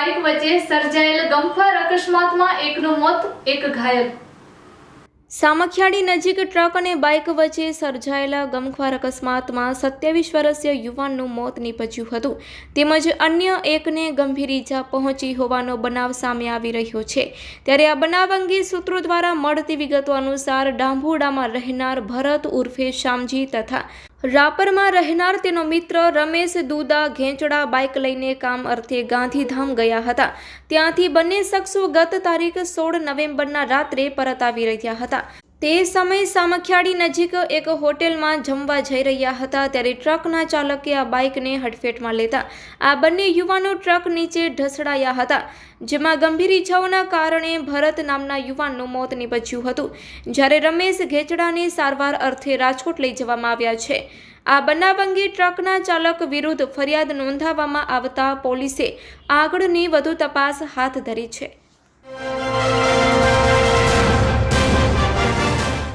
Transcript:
Bike વચ્ચે સર્જાયેલ ગમખ્વાર અકસ્માતમાં એકનું મોત, એક ઘાયલ। સામખિયાળી નજીક ટ્રક અને બાઇક વચ્ચે સર્જાયેલા ગમખ્વાર અકસ્માતમાં 27 વર્ષીય યુવાનનું મોત નીપજ્યું હતું તેમજ અન્ય એકને ગંભીર ઈજા પહોંચી હોવાનો બનાવ સામે આવી રહ્યો છે। ત્યારે આ બનાવ અંગે સૂત્રો દ્વારા મળતી વિગતો અનુસાર ડાંભોડામાં રહેનાર ભરત ઉર્ફે શામજી તથા રાપરમાં રહેનાર તેનો મિત્ર રમેશ દુદા ઘેંચડા બાઇક લઈને કામ અર્થે ગાંધીધામ ગયા હતા। ત્યાંથી બંને શખ્સો ગત તારીખ 16 નવેમ્બરના રાત્રે પરત આવી રહ્યા હતા। તે સમયે સામખિયાળી નજીક એક હોટેલમાં જમવા જઈ રહ્યા હતા ત્યારે ટ્રકના ચાલકે આ બાઇકને હડફેટમાં લેતા આ બંને યુવાનો ટ્રક નીચે ઢસડાયા હતા, જેમાં ગંભીર ઈજાઓના કારણે ભરત નામના યુવાનનું મોત નીપજ્યું હતું, જ્યારે રમેશ ઘેંચડાને સારવાર અર્થે રાજકોટ લઈ જવામાં આવ્યા છે। આ બનાવ અંગે ટ્રકના ચાલક વિરુદ્ધ ફરિયાદ નોંધાવવામાં આવતા પોલીસે આગળની વધુ તપાસ હાથ ધરી છે।